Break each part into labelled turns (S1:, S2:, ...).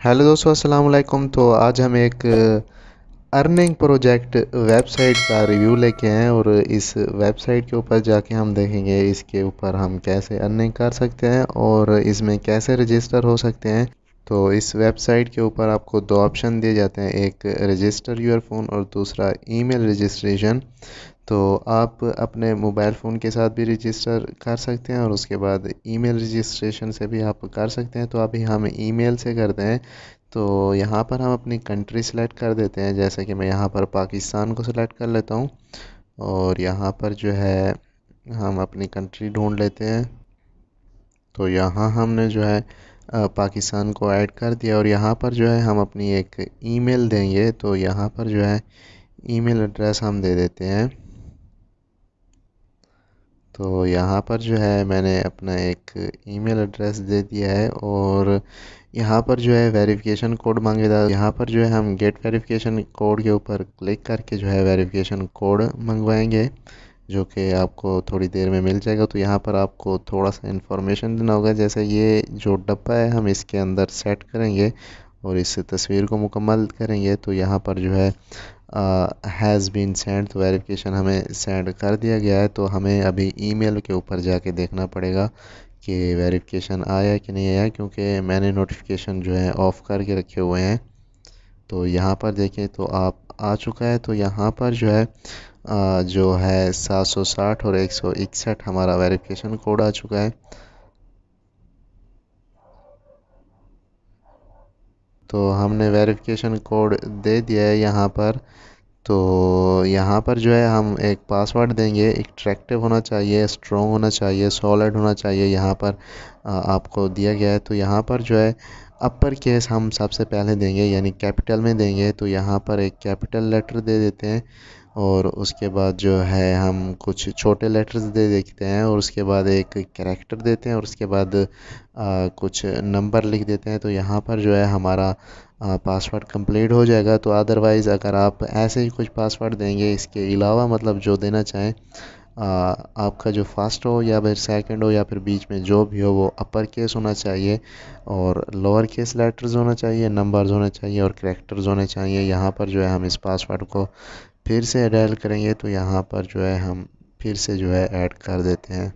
S1: Hello दोस्तों, अस्सलाम वालेकुम। तो आज हम एक अर्निंग प्रोजेक्ट वेबसाइट का रिव्यू लेके आए हैं और इस वेबसाइट के ऊपर जाके हम देखेंगे इसके ऊपर हम कैसे अर्निंग कर सकते हैं और इसमें कैसे रजिस्टर हो सकते हैं। तो इस वेबसाइट के ऊपर आपको दो ऑप्शन दिए जाते हैं, एक रजिस्टर योर फ़ोन और दूसरा ईमेल रजिस्ट्रेशन। तो आप अपने मोबाइल फ़ोन के साथ भी रजिस्टर कर सकते हैं और उसके बाद ईमेल रजिस्ट्रेशन से भी आप कर सकते हैं। तो अभी हम ईमेल से करते हैं। तो यहाँ पर हम अपनी कंट्री सेलेक्ट कर देते हैं, जैसे कि मैं यहाँ पर पाकिस्तान को सिलेक्ट कर लेता हूँ और यहाँ पर जो है हम अपनी कंट्री ढूंढ लेते हैं। तो यहाँ हमने जो है पाकिस्तान को ऐड कर दिया और यहाँ पर जो है हम अपनी एक ईमेल देंगे। तो यहाँ पर जो है ईमेल एड्रेस हम दे देते हैं। तो यहाँ पर जो है मैंने अपना एक ईमेल एड्रेस दे दिया है और यहाँ पर जो है वेरिफिकेशन कोड मांगेगा। यहाँ पर जो है हम गेट वेरिफिकेशन कोड के ऊपर क्लिक करके जो है वेरिफिकेशन कोड मंगवाएंगे, जो कि आपको थोड़ी देर में मिल जाएगा। तो यहाँ पर आपको थोड़ा सा इन्फॉर्मेशन देना होगा, जैसे ये जो डब्बा है हम इसके अंदर सेट करेंगे और इस तस्वीर को मुकम्मल करेंगे। तो यहाँ पर जो है हैज़ बीन सेंड, तो वेरिफिकेशन हमें सेंड कर दिया गया है। तो हमें अभी ईमेल के ऊपर जाके देखना पड़ेगा कि वेरिफिकेशन आया कि नहीं आया, क्योंकि मैंने नोटिफिकेशन जो है ऑफ़ करके रखे हुए हैं। तो यहाँ पर देखें तो आप आ चुका है। तो यहाँ पर जो है जो है 760 और 161 हमारा वेरिफिकेशन कोड आ चुका है। तो हमने वेरिफिकेशन कोड दे दिया है यहाँ पर। तो यहाँ पर जो है हम एक पासवर्ड देंगे, एट्रैक्टिव होना चाहिए, स्ट्रॉन्ग होना चाहिए, सॉलिड होना चाहिए। यहाँ पर आपको दिया गया है। तो यहाँ पर जो है अपर केस हम सबसे पहले देंगे, यानी कैपिटल में देंगे। तो यहाँ पर एक कैपिटल लेटर दे देते हैं और उसके बाद जो है हम कुछ छोटे लेटर्स दे देते हैं और उसके बाद एक कैरेक्टर देते हैं और उसके बाद कुछ नंबर लिख देते हैं। तो यहाँ पर जो है हमारा पासवर्ड कंप्लीट हो जाएगा। तो अदरवाइज़ अगर आप ऐसे ही कुछ पासवर्ड देंगे इसके अलावा, मतलब जो देना चाहें, आपका जो फर्स्ट हो या फिर सेकंड हो या फिर बीच में जो भी हो वो अपर केस होना चाहिए और लोअर केस लेटर्स होना चाहिए, नंबर्स होने चाहिए और कैरेक्टर्स होने चाहिए। यहाँ पर जो है हम इस पासवर्ड को फिर से डायल करेंगे। तो यहाँ पर जो है हम फिर से जो है ऐड कर देते हैं।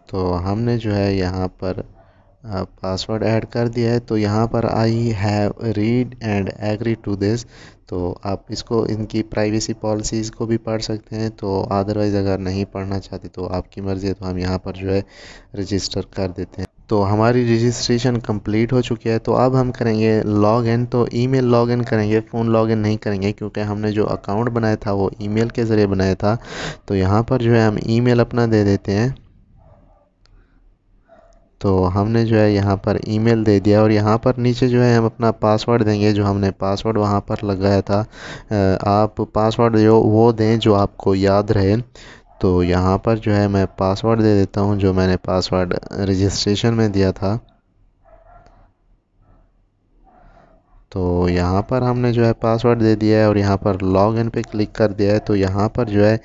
S1: तो हमने जो है यहाँ पर पासवर्ड ऐड कर दिया है। तो यहाँ पर I have read and agree to this. तो आप इसको, इनकी प्राइवेसी पॉलिसीज़ को भी पढ़ सकते हैं। तो अदरवाइज़ अगर नहीं पढ़ना चाहते तो आपकी मर्ज़ी है। तो हम यहाँ पर जो है रजिस्टर कर देते हैं। तो हमारी रजिस्ट्रेशन कंप्लीट हो चुकी है। तो अब हम करेंगे लॉग इन। तो ईमेल लॉग इन करेंगे, फ़ोन लॉग इन नहीं करेंगे, क्योंकि हमने जो अकाउंट बनाया था वो ईमेल के ज़रिए बनाया था। तो यहाँ पर जो है हम ईमेल अपना दे देते हैं। तो हमने जो है यहाँ पर ईमेल दे दिया और यहाँ पर नीचे जो है हम अपना पासवर्ड देंगे, जो हमने पासवर्ड वहाँ पर लगाया था। आप पासवर्ड जो वो दें जो आपको याद रहे। तो यहाँ पर जो है मैं पासवर्ड दे देता हूँ जो मैंने पासवर्ड रजिस्ट्रेशन में दिया था। तो यहाँ पर हमने जो है पासवर्ड दे दिया है और यहाँ पर लॉग इन पे क्लिक कर दिया है। तो यहाँ पर जो है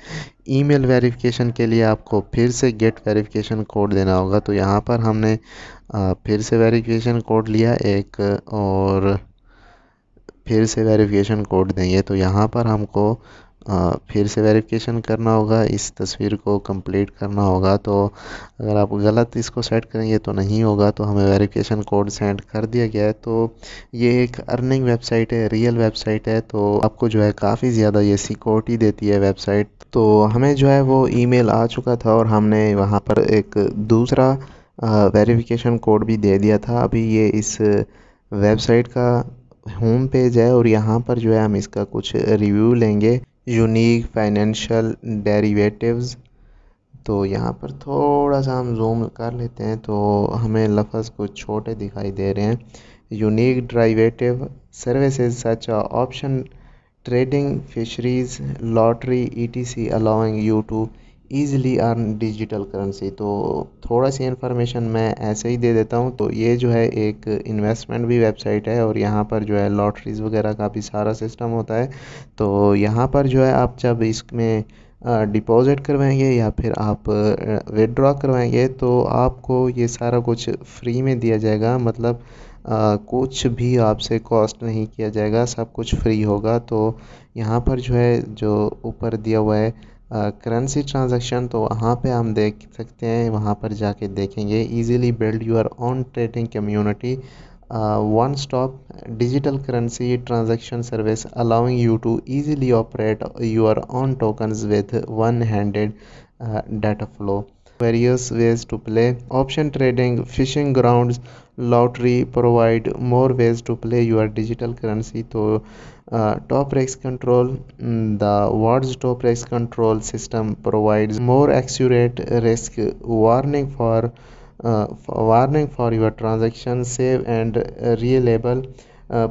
S1: ईमेल वेरिफिकेशन के लिए आपको फिर से गेट वेरिफिकेशन कोड देना होगा। तो यहाँ पर हमने फिर से वेरिफिकेशन कोड लिया एक और फिर से वेरिफिकेशन कोड देंगे। तो यहाँ पर हमको फिर से वेरिफिकेशन करना होगा, इस तस्वीर को कंप्लीट करना होगा। तो अगर आप गलत इसको सेट करेंगे तो नहीं होगा। तो हमें वेरिफिकेशन कोड सेंड कर दिया गया है। तो ये एक अर्निंग वेबसाइट है, रियल वेबसाइट है। तो आपको जो है काफ़ी ज़्यादा ये सिक्योरिटी देती है वेबसाइट। तो हमें जो है वो ईमेल आ चुका था और हमने वहाँ पर एक दूसरा वेरिफिकेशन कोड भी दे दिया था। अभी ये इस वेबसाइट का होम पेज है और यहाँ पर जो है हम इसका कुछ रिव्यू लेंगे। Unique financial derivatives. तो यहाँ पर थोड़ा सा हम जूम कर लेते हैं तो हमें लफ्ज़ कुछ छोटे दिखाई दे रहे हैं। Unique derivative services such option trading fisheries lottery ETC allowing you to easily earn digital currency. तो थोड़ा सी इन्फॉर्मेशन मैं ऐसे ही दे देता हूँ। तो ये जो है एक इन्वेस्टमेंट भी वेबसाइट है और यहाँ पर जो है लॉटरीज़ वगैरह का भी सारा सिस्टम होता है। तो यहाँ पर जो है आप जब इसमें डिपॉज़िट करवाएंगे या फिर आप विड्रॉ करवाएंगे तो आपको ये सारा कुछ फ्री में दिया जाएगा। मतलब कुछ भी आपसे कॉस्ट नहीं किया जाएगा, सब कुछ फ्री होगा। तो यहाँ पर जो है जो ऊपर दिया हुआ है करेंसी ट्रांजैक्शन, तो वहाँ पे हम देख सकते हैं, वहाँ पर जाके देखेंगे। Easily build your own trading community, one stop digital currency transaction service allowing you to easily operate your own tokens with one-handed data flow. Various ways to play: option trading, fishing grounds, lottery provide more ways to play your digital currency. तो top risk control, the world's top risk control system provides more accurate risk warning for your transaction, safe and reliable.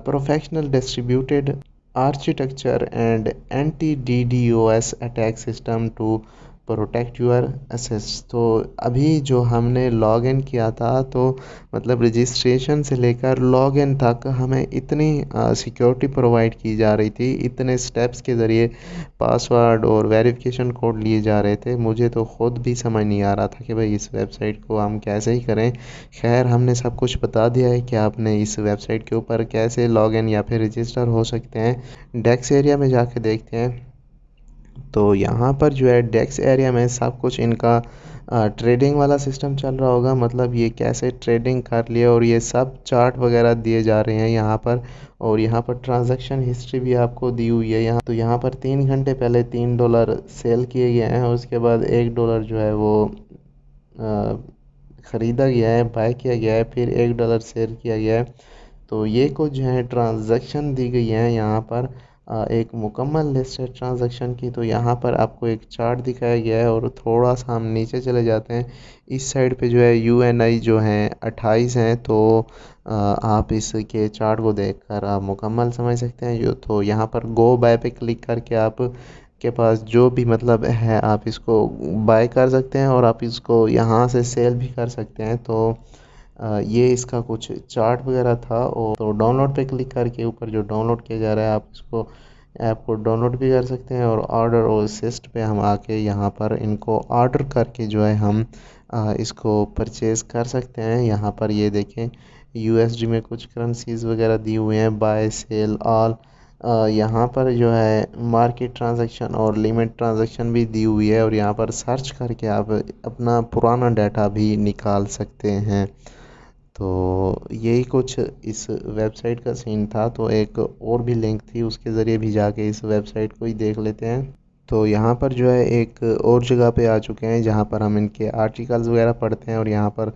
S1: Professional distributed architecture and anti-DDoS attack system to protect your assets. तो अभी जो हमने log in किया था, तो मतलब registration से लेकर लॉग इन तक हमें इतनी सिक्योरिटी प्रोवाइड की जा रही थी, इतने स्टेप्स के ज़रिए पासवर्ड और वेरिफिकेशन कोड लिए जा रहे थे, मुझे तो ख़ुद भी समझ नहीं आ रहा था कि भाई इस वेबसाइट को हम कैसे ही करें। खैर हमने सब कुछ बता दिया है कि आपने इस वेबसाइट के ऊपर कैसे लॉग इन या फिर रजिस्टर हो सकते हैं। डेस्क एरिया में जाके देखते हैं। तो यहाँ पर जो है डेस्क एरिया में सब कुछ इनका ट्रेडिंग वाला सिस्टम चल रहा होगा, मतलब ये कैसे ट्रेडिंग कर लिए, और ये सब चार्ट वगैरह दिए जा रहे हैं यहाँ पर। और यहाँ पर ट्रांजैक्शन हिस्ट्री भी आपको दी हुई है यहाँ। तो यहाँ पर 3 घंटे पहले $3 सेल किए गए हैं, उसके बाद $1 जो है वो ख़रीदा गया है, बाय किया गया है, फिर $1 सेल किया गया है। तो ये कुछ जो है ट्रांजैक्शन दी गई है यहाँ पर, एक मुकम्मल लिस्ट है ट्रांजैक्शन की। तो यहाँ पर आपको एक चार्ट दिखाया गया है, और थोड़ा सा हम नीचे चले जाते हैं। इस साइड पे जो है UNI जो हैं 28 हैं, तो आप इसके चार्ट को देखकर आप मुकम्मल समझ सकते हैं। तो यहाँ पर गो बाय पे क्लिक करके आप के पास जो भी मतलब है आप इसको बाय कर सकते हैं, और आप इसको यहाँ से सेल भी कर सकते हैं। तो ये इसका कुछ चार्ट वगैरह था। और तो डाउनलोड पे क्लिक करके ऊपर जो डाउनलोड किया जा रहा है, आप इसको ऐप को डाउनलोड भी कर सकते हैं। और ऑर्डर और असिस्ट पे हम आके यहाँ पर इनको ऑर्डर करके जो है हम इसको परचेज़ कर सकते हैं। यहाँ पर ये देखें USD में कुछ करेंसीज वगैरह दी हुए हैं, बाय सेल ऑल। यहाँ पर जो है मार्केट ट्रांजैक्शन और लिमिट ट्रांजैक्शन भी दी हुई है, और यहाँ पर सर्च करके आप अपना पुराना डाटा भी निकाल सकते हैं। तो यही कुछ इस वेबसाइट का सीन था। तो एक और भी लिंक थी, उसके ज़रिए भी जाके इस वेबसाइट को ही देख लेते हैं। तो यहाँ पर जो है एक और जगह पे आ चुके हैं, जहाँ पर हम इनके आर्टिकल्स वगैरह पढ़ते हैं, और यहाँ पर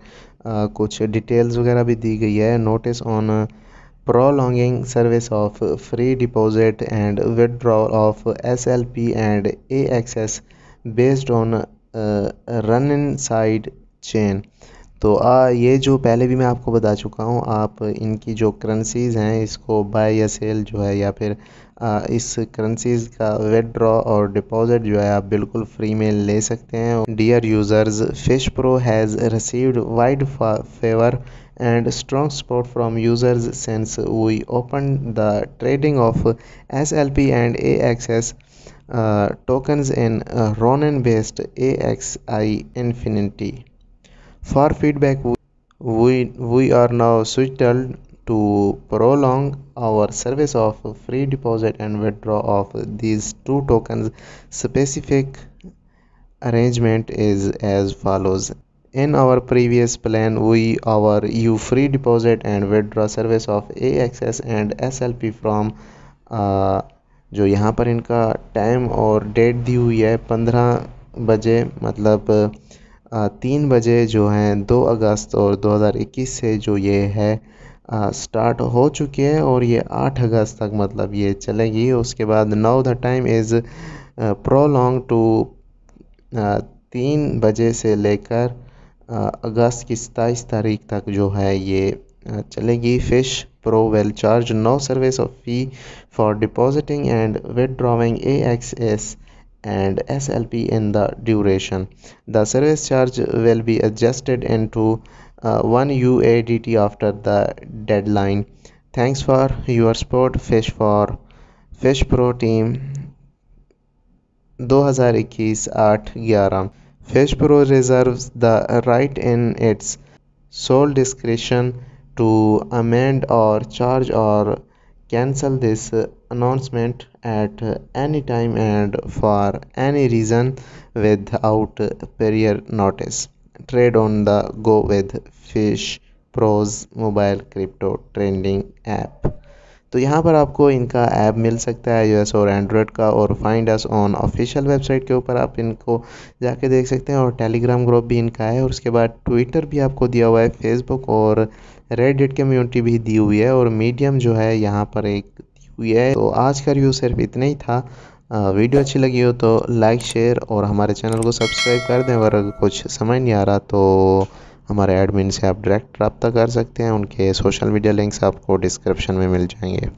S1: कुछ डिटेल्स वगैरह भी दी गई है। Notice on prolonging service of free deposit and withdrawal of SLP and AXS based on run-in side chain। तो ये जो पहले भी मैं आपको बता चुका हूँ, आप इनकी जो करेंसीज़ हैं इसको बाय या सेल जो है, या फिर इस करेंसीज़ का विड्रॉ और डिपॉज़िट जो है आप बिल्कुल फ्री में ले सकते हैं। Dear users, Fish Pro has received wide favour and strong support from users since we opened the trading of SLP and AXS tokens in Ronin based AXI Infinity. For feedback, we are now switched to prolong our service of free deposit and withdraw of these two tokens. Specific arrangement is as follows. In our previous plan, we our you free deposit and withdraw service of AXS and SLP from जो यहाँ पर इनका time और date दी हुई है 15 बजे, मतलब 3 बजे जो हैं 2 अगस्त और 2021 से जो ये है स्टार्ट हो चुकी है, और ये 8 अगस्त तक मतलब ये चलेगी। उसके बाद now the time is prolong to 3 बजे से लेकर अगस्त की 27 तारीख तक जो है ये चलेगी। Fish pro will charge no service of fee for depositing and withdrawing AXS and SLP in the duration. The service charge will be adjusted into 1 USDT after the deadline. Thanks for your support, Fish Pro team. 2021 8/11 Fish Pro reserves the right in its sole discretion to amend or charge or cancel this announcement at any time and for any reason without prior notice. Trade on the go with Fish Pro's mobile crypto trading app. तो यहाँ पर आपको इनका app मिल सकता है iOS और Android का, और find us on official website के ऊपर आप इनको जाके देख सकते हैं, और टेलीग्राम ग्रुप भी इनका है, और उसके बाद ट्विटर भी आपको दिया हुआ है, फेसबुक और रेडिट कम्युनिटी भी दी हुई है, और मीडियम जो है यहाँ पर एक दी हुई है। तो आज का रिव्यू सिर्फ इतना ही था। वीडियो अच्छी लगी हो तो लाइक शेयर और हमारे चैनल को सब्सक्राइब कर दें, और अगर कुछ समझ नहीं आ रहा तो हमारे एडमिन से आप डायरेक्ट रब्ता कर सकते हैं। उनके सोशल मीडिया लिंक्स आपको डिस्क्रिप्शन में मिल जाएंगे।